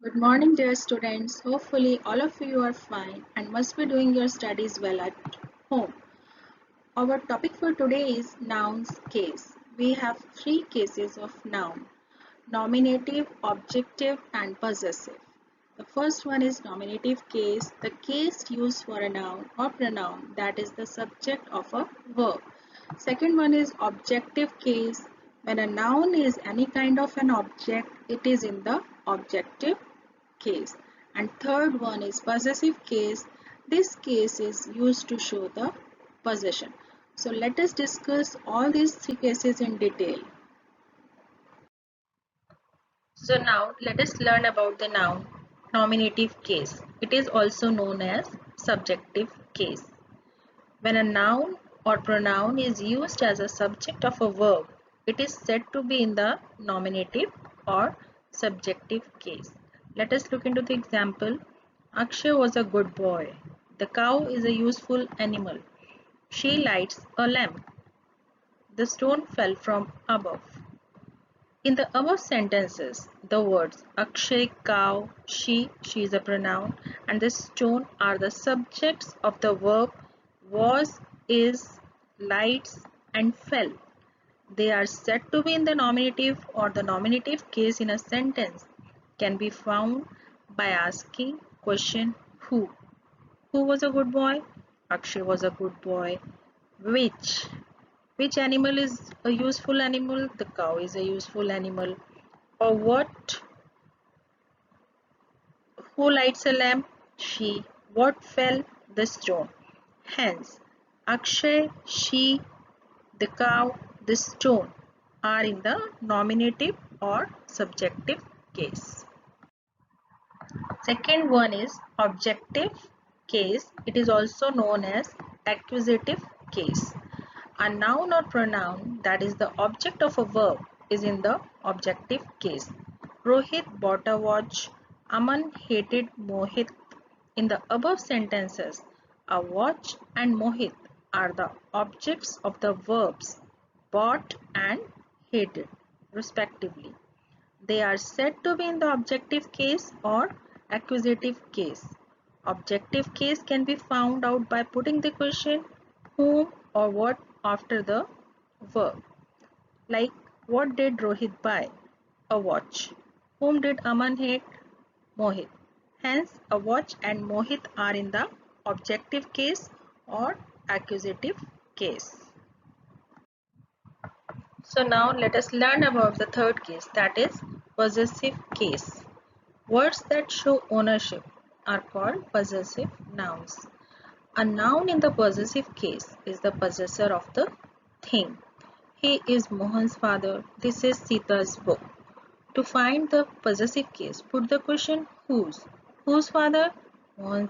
Good morning, dear students. Hopefully, all of you are fine and must be doing your studies well at home. Our topic for today is nouns case. We have three cases of noun: nominative, objective, and possessive. The first one is nominative case, the case used for a noun or pronoun that is the subject of a verb. Second one is objective case. When a noun is any kind of an object, it is in the objective case. And third one is possessive case. This case is used to show the possession. So let us discuss all these three cases in detail. So now let us learn about the noun nominative case. It is also known as subjective case. When a noun or pronoun is used as a subject of a verb, it is said to be in the nominative or subjective case. Let us look into the example. Akshay was a good boy. The cow is a useful animal. She lights a lamp. The stone fell from above. In the above sentences, the words Akshay, cow, she is a pronoun, and the stone are the subjects of the verb was, is, lights, and fell. They are said to be in the nominative or the nominative case in a sentence can be found by asking question who. Who was a good boy? Akshay was a good boy. Which? Which animal is a useful animal? The cow is a useful animal. Or what? Who lights a lamp? She. What fell? The stone. Hence, Akshay, she, the cow, the stone are in the nominative or subjective case. Second one is objective case. It is also known as accusative case. A noun or pronoun that is the object of a verb is in the objective case. Rohit bought a watch. Aman hated Mohit. In the above sentences, a watch and Mohit are the objects of the verbs bought and hated, respectively. They are said to be in the objective case or accusative case. Objective case can be found out by putting the question whom or what after the verb. Like, what did Rohit buy? A watch. Whom did Aman hate? Mohit. Hence, a watch and Mohit are in the objective case or accusative case. So now let us learn about the third case, that is possessive case. Words that show ownership are called possessive nouns. A noun in the possessive case is the possessor of the thing. He is Mohan's father. This is Sita's book. To find the possessive case, put the question whose. Whose father? Mohan.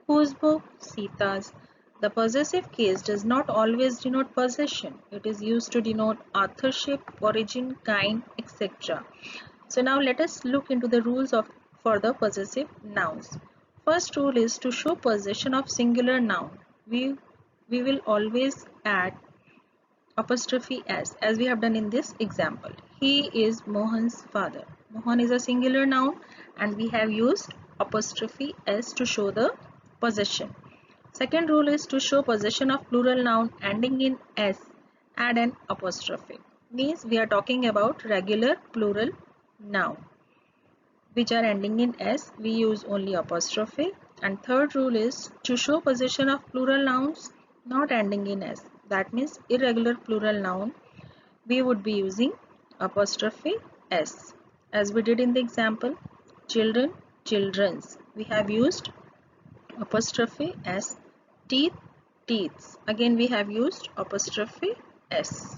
Whose book? Sita's. The possessive case does not always denote possession. It is used to denote authorship, origin, kind, etc. So now let us look into the rules for the possessive nouns. First rule is to show possession of singular noun. We will always add apostrophe s as we have done in this example. He is Mohan's father. Mohan is a singular noun and we have used apostrophe s to show the possession. Second rule is to show possession of plural noun ending in s, add an apostrophe. Means we are talking about regular plural noun which are ending in s, we use only apostrophe. And third rule is to show possession of plural nouns not ending in s. That means irregular plural noun, we would be using apostrophe s. As we did in the example, children, children's. We have used apostrophe s. Teeth, teeths. Again we have used apostrophe s.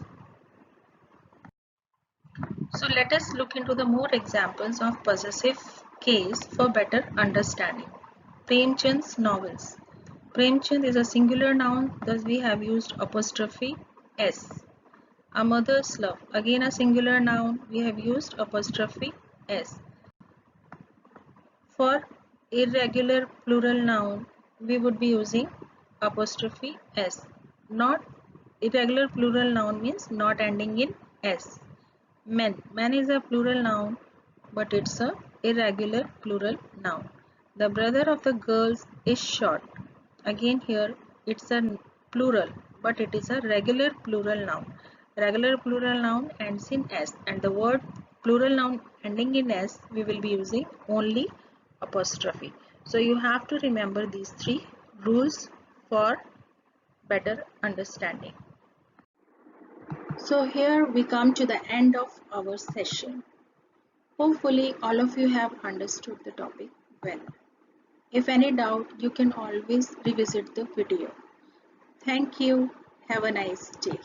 So let us look into the more examples of possessive case for better understanding. Premchand's novels. Premchand is a singular noun, thus we have used apostrophe s. A mother's love, again a singular noun, we have used apostrophe s. For irregular plural noun, we would be using apostrophe s. Not irregular plural noun means not ending in s. Men. Men is a plural noun, but it's a irregular plural noun. The brother of the girls is short. Again here it's a plural, but it is a regular plural noun. Regular plural noun ends in s, and the word plural noun ending in s we will be using only apostrophe. So you have to remember these three rules for better understanding. So here we come to the end of our session. Hopefully all of you have understood the topic well. If any doubt, you can always revisit the video. Thank you. Have a nice day.